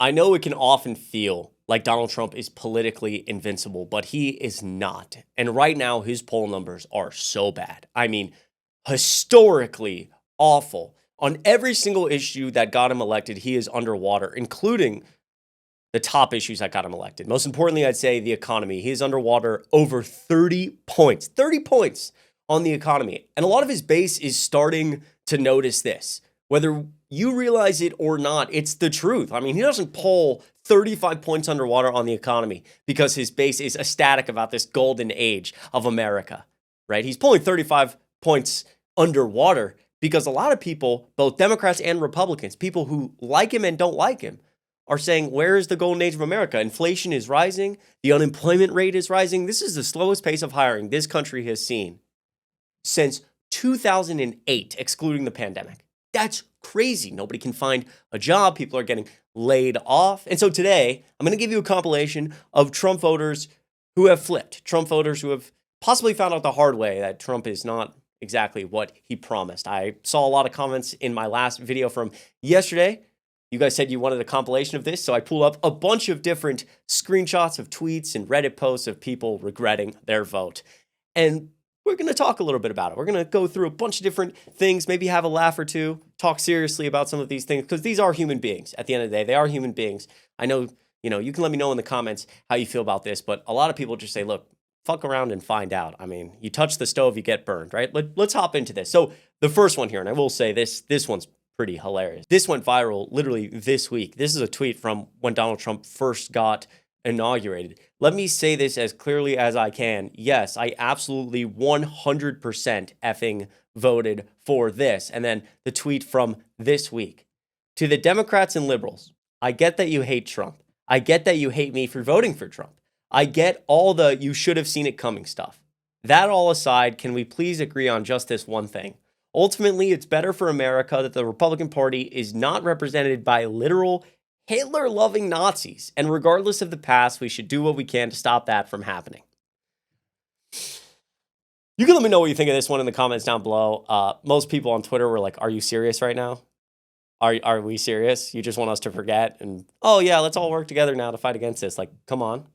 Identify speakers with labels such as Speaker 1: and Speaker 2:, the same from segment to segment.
Speaker 1: I know it can often feel like Donald Trump is politically invincible, but he is not. And right now, his poll numbers are so bad. I mean, historically awful. On every single issue that got him elected, he is underwater, including the top issues that got him elected. Most importantly, I'd say the economy. He is underwater over 30 points. 30 points on the economy. And a lot of his base is starting to notice this. Whether you realize it or not, it's the truth. I mean, he doesn't poll 35 points underwater on the economy because his base is ecstatic about this golden age of America, right? He's pulling 35 points underwater because a lot of people, both Democrats and Republicans, people who like him and don't like him, are saying, where is the golden age of America? Inflation is rising. The unemployment rate is rising. This is the slowest pace of hiring this country has seen since 2008, excluding the pandemic. That's crazy. Nobody can find a job. People are getting laid off. And so today, I'm going to give you a compilation of Trump voters who have flipped, Trump voters who have possibly found out the hard way that Trump is not exactly what he promised. I saw a lot of comments in my last video from yesterday. You guys said you wanted a compilation of this, so I pulled up a bunch of different screenshots of tweets and Reddit posts of people regretting their vote. And we're going to talk a little bit about it. We're going to go through a bunch of different things, maybe have a laugh or two, talk seriously about some of these things, because these are human beings. At the end of the day, they are human beings. I know, you can let me know in the comments how you feel about this, but a lot of people just say, look, fuck around and find out. I mean, you touch the stove, you get burned, right? Let's hop into this. So the first one here, and I will say this one's pretty hilarious. This went viral literally this week. This is a tweet from when Donald Trump first got inaugurated. Let me say this as clearly as I can. Yes, I absolutely 100% effing voted for this. And then the tweet from this week. To the Democrats and liberals, I get that you hate Trump. I get that you hate me for voting for Trump. I get all the you should have seen it coming stuff. That all aside, can we please agree on just this one thing? Ultimately, it's better for America that the Republican Party is not represented by literal Hitler-loving Nazis. And regardless of the past, we should do what we can to stop that from happening. You can let me know what you think of this one in the comments down below. Most people on Twitter were like, are you serious right now? Are we serious? You just want us to forget? And, oh yeah, let's all work together now to fight against this. Like, come on.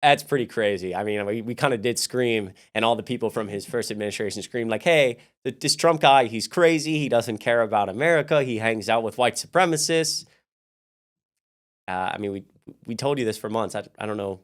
Speaker 1: That's pretty crazy. I mean, we kind of did scream, and all the people from his first administration screamed like, hey, this Trump guy, he's crazy. He doesn't care about America. He hangs out with white supremacists. I mean, we told you this for months. I don't know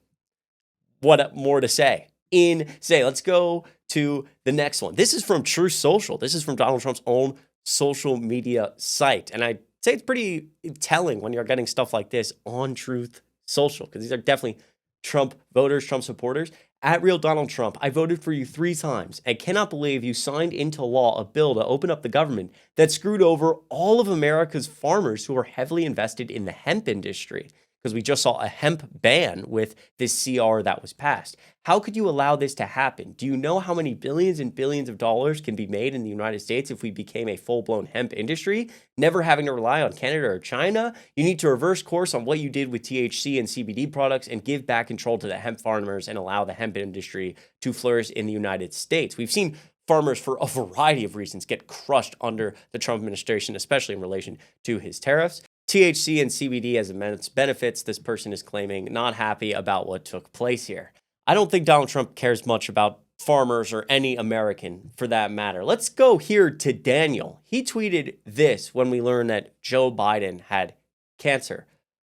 Speaker 1: what more to say. Let's go to the next one. This is from Truth Social. This is from Donald Trump's own social media site. And I'd say it's pretty telling when you're getting stuff like this on Truth Social, because these are definitely Trump voters, Trump supporters. At Real Donald Trump, I voted for you 3 times and cannot believe you signed into law a bill to open up the government that screwed over all of America's farmers who are heavily invested in the hemp industry, because we just saw a hemp ban with this CR that was passed. How could you allow this to happen? Do you know how many billions and billions of dollars can be made in the United States if we became a full-blown hemp industry, never having to rely on Canada or China? You need to reverse course on what you did with THC and CBD products and give back control to the hemp farmers and allow the hemp industry to flourish in the United States. We've seen farmers, for a variety of reasons, get crushed under the Trump administration, especially in relation to his tariffs. THC and CBD as immense benefits, this person is claiming, not happy about what took place here. I don't think Donald Trump cares much about farmers or any American for that matter. Let's go here to Daniel. He tweeted this when we learned that Joe Biden had cancer.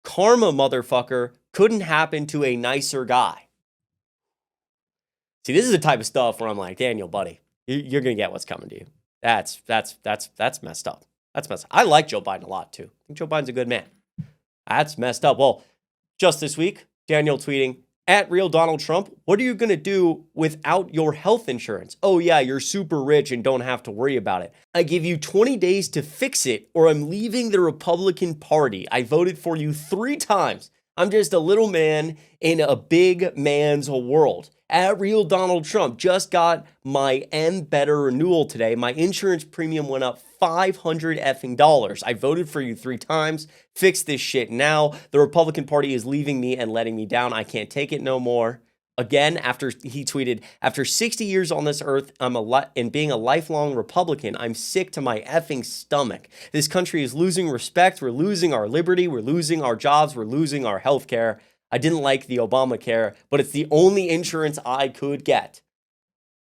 Speaker 1: Karma, motherfucker, couldn't happen to a nicer guy. See, this is the type of stuff where I'm like, Daniel, buddy, you're going to get what's coming to you. That's messed up. That's messed up. I like Joe Biden a lot, too. I think Joe Biden's a good man. That's messed up. Well, just this week, Daniel tweeting, at Real Donald Trump, what are you going to do without your health insurance? Oh, yeah, you're super rich and don't have to worry about it. I give you 20 days to fix it, or I'm leaving the Republican Party. I voted for you 3 times. I'm just a little man in a big man's world. At Real Donald Trump, just got my Better renewal today. My insurance premium went up $500 effing dollars. I voted for you 3 times. Fix this shit now. The Republican Party is leaving me and letting me down. I can't take it no more. Again, after he tweeted, after 60 years on this earth, and being a lifelong Republican, I'm sick to my effing stomach. This country is losing respect. We're losing our liberty. We're losing our jobs. We're losing our health care. I didn't like the Obamacare, but it's the only insurance I could get.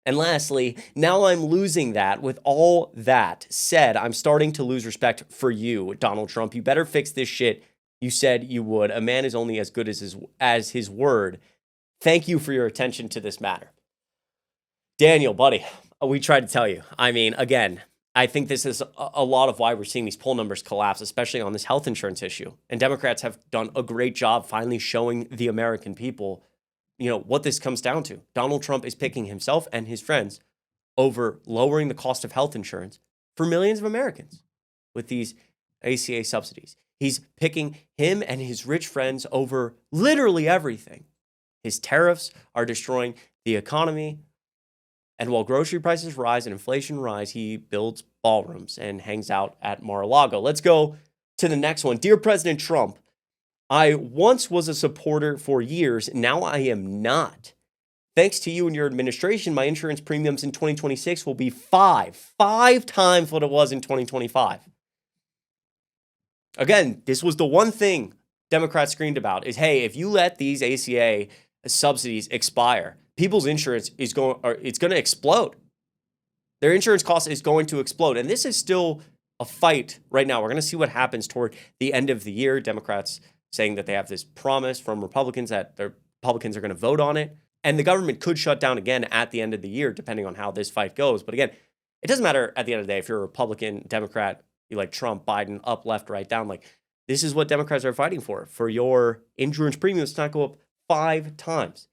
Speaker 1: And lastly, now I'm losing that. With all that said, I'm starting to lose respect for you, Donald Trump. You better fix this shit you said you would. A man is only as good as his word. Thank you for your attention to this matter. Daniel, buddy, we tried to tell you. I mean, again, I think this is a lot of why we're seeing these poll numbers collapse, especially on this health insurance issue. And Democrats have done a great job finally showing the American people, what this comes down to. Donald Trump is picking himself and his friends over lowering the cost of health insurance for millions of Americans with these ACA subsidies. He's picking him and his rich friends over literally everything. His tariffs are destroying the economy. And while grocery prices rise and inflation rise, he builds ballrooms and hangs out at Mar-a-Lago. Let's go to the next one. Dear President Trump, I once was a supporter for years. Now I am not. Thanks to you and your administration, my insurance premiums in 2026 will be five times what it was in 2025. Again, this was the one thing Democrats screamed about is, hey, if you let these ACA subsidies expire, people's insurance it's going to explode. Their insurance cost is going to explode. And this is still a fight right now. We're going to see what happens toward the end of the year. Democrats saying that they have this promise from Republicans that the Republicans are going to vote on it. And the government could shut down again at the end of the year, depending on how this fight goes. But again, it doesn't matter at the end of the day if you're a Republican, Democrat, you like Trump, Biden, up, left, right, down. Like, this is what Democrats are fighting for your insurance premiums to not go up 5 times.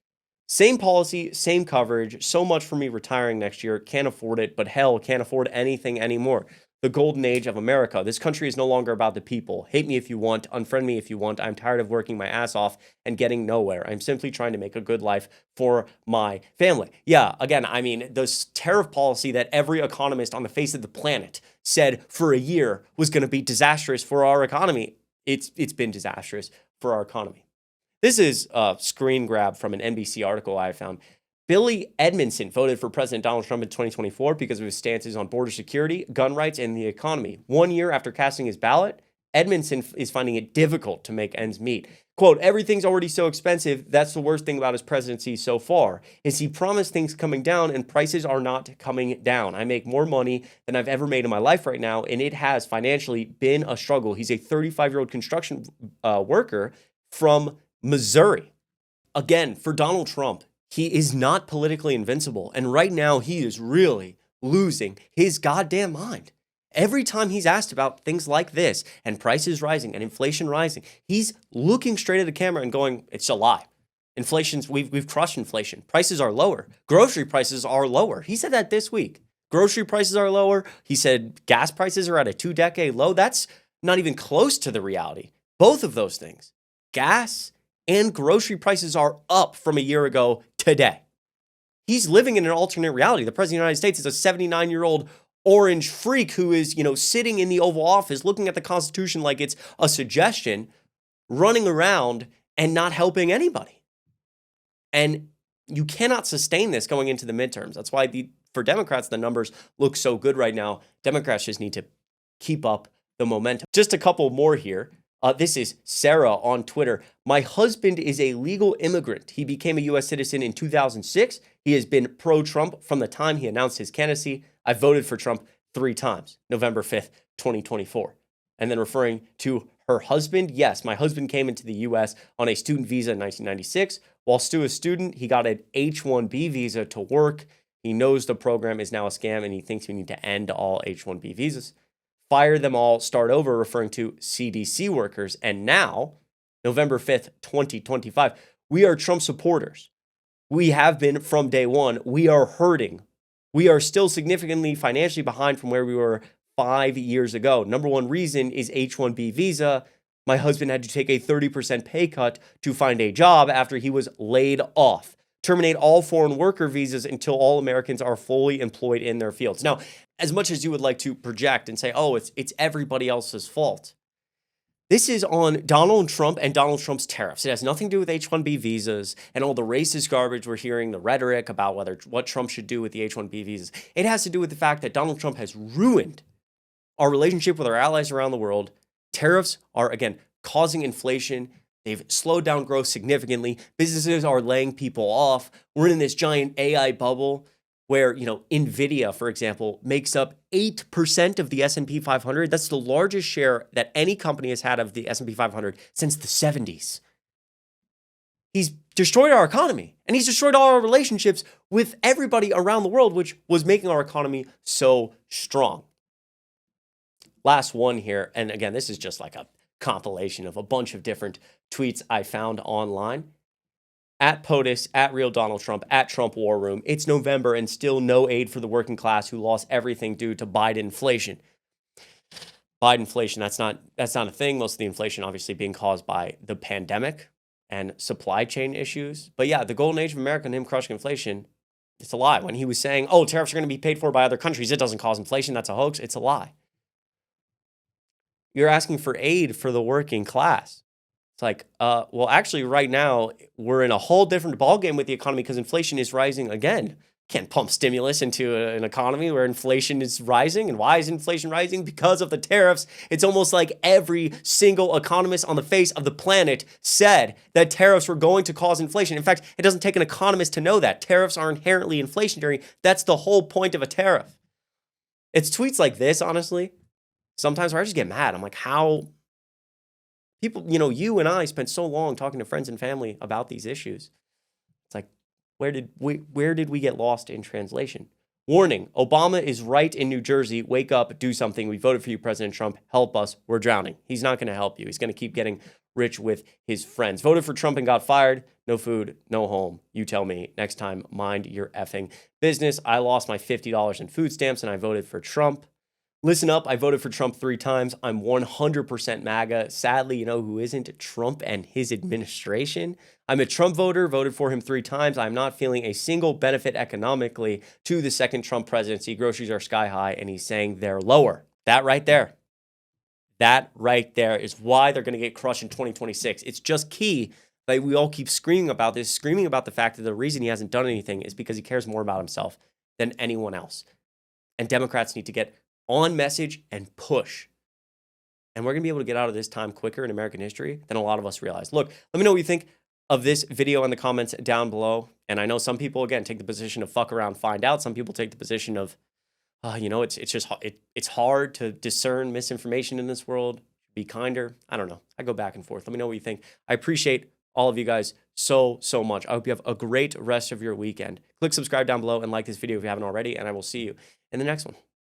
Speaker 1: Same policy, same coverage. So much for me retiring next year. Can't afford it, but hell, can't afford anything anymore. The golden age of America. This country is no longer about the people. Hate me if you want, unfriend me if you want. I'm tired of working my ass off and getting nowhere. I'm simply trying to make a good life for my family. Yeah, again, I mean, this tariff policy that every economist on the face of the planet said for a year was going to be disastrous for our economy. It's been disastrous for our economy. This is a screen grab from an NBC article I found. Billy Edmondson voted for President Donald Trump in 2024 because of his stances on border security, gun rights, and the economy. 1 year after casting his ballot, Edmondson is finding it difficult to make ends meet. Quote, everything's already so expensive. That's the worst thing about his presidency so far, is he promised things coming down and prices are not coming down. I make more money than I've ever made in my life right now, and it has financially been a struggle. He's a 35-year-old construction worker from Missouri. Again, for Donald Trump, he is not politically invincible. And right now, he is really losing his goddamn mind. Every time he's asked about things like this and prices rising and inflation rising, he's looking straight at the camera and going, it's a lie. We've crushed inflation. Prices are lower. Grocery prices are lower. He said that this week. Grocery prices are lower. He said gas prices are at a 2-decade low. That's not even close to the reality. Both of those things, gas and grocery prices, are up from a year ago today. He's living in an alternate reality. The president of the United States is a 79-year-old orange freak who is, sitting in the Oval Office looking at the Constitution like it's a suggestion, running around and not helping anybody. And you cannot sustain this going into the midterms. That's why for Democrats, the numbers look so good right now. Democrats just need to keep up the momentum. Just a couple more here. This is Sarah on Twitter. My husband is a legal immigrant. He became a U.S. citizen in 2006. He has been pro-Trump from the time he announced his candidacy. I voted for Trump 3 times, November 5th, 2024. And then referring to her husband, yes, my husband came into the U.S. on a student visa in 1996. While still a student, he got an H-1B visa to work. He knows the program is now a scam, and he thinks we need to end all H-1B visas. Fire them all, start over, referring to CDC workers. And now, November 5th, 2025, we are Trump supporters. We have been from day one. We are hurting. We are still significantly financially behind from where we were 5 years ago. Number one reason is H-1B visa. My husband had to take a 30% pay cut to find a job after he was laid off. Terminate all foreign worker visas until all Americans are fully employed in their fields. Now, as much as you would like to project and say, oh, it's everybody else's fault, This is on Donald Trump and Donald Trump's tariffs. It has nothing to do with H-1B visas and all the racist garbage we're hearing, the rhetoric about what Trump should do with the H-1B visas. It has to do with the fact that Donald Trump has ruined our relationship with our allies around the world. Tariffs are, again, causing inflation. They've slowed down growth significantly. Businesses are laying people off. We're in this giant AI bubble where, NVIDIA, for example, makes up 8% of the S&P 500. That's the largest share that any company has had of the S&P 500 since the 70s. He's destroyed our economy, and he's destroyed all our relationships with everybody around the world, which was making our economy so strong. Last one here, and again, this is just like a compilation of a bunch of different tweets I found online. At POTUS, at Real Donald Trump, at Trump War Room. It's November and still no aid for the working class who lost everything due to Biden inflation. Biden inflation, that's not a thing. Most of the inflation obviously being caused by the pandemic and supply chain issues. But yeah, the golden age of America and him crushing inflation, it's a lie. When he was saying, oh, tariffs are going to be paid for by other countries, it doesn't cause inflation, that's a hoax, it's a lie. You're asking for aid for the working class. It's like, well, actually, right now, we're in a whole different ballgame with the economy because inflation is rising again. Can't pump stimulus into an economy where inflation is rising. And why is inflation rising? Because of the tariffs. It's almost like every single economist on the face of the planet said that tariffs were going to cause inflation. In fact, it doesn't take an economist to know that. Tariffs are inherently inflationary. That's the whole point of a tariff. It's tweets like this, honestly, sometimes where I just get mad. I'm like, how... People, you and I spent so long talking to friends and family about these issues. It's like, where did we get lost in translation? Warning, Obama is right in New Jersey. Wake up, do something. We voted for you, President Trump. Help us. We're drowning. He's not going to help you. He's going to keep getting rich with his friends. Voted for Trump and got fired. No food, no home. You tell me. Next time, mind your effing business. I lost my $50 in food stamps and I voted for Trump. Listen up, I voted for Trump 3 times. I'm 100% MAGA. Sadly, who isn't? Trump and his administration. I'm a Trump voter, voted for him 3 times. I'm not feeling a single benefit economically to the second Trump presidency. Groceries are sky high, and he's saying they're lower. That right there is why they're going to get crushed in 2026. It's just key that we all keep screaming about this, screaming about the fact that the reason he hasn't done anything is because he cares more about himself than anyone else. And Democrats need to get on message and push. And we're going to be able to get out of this time quicker in American history than a lot of us realize. Look, let me know what you think of this video in the comments down below. And I know some people, again, take the position of fuck around, find out. Some people take the position of, it's hard to discern misinformation in this world. Be kinder. I don't know. I go back and forth. Let me know what you think. I appreciate all of you guys so much. I hope you have a great rest of your weekend. Click subscribe down below and like this video if you haven't already. And I will see you in the next one.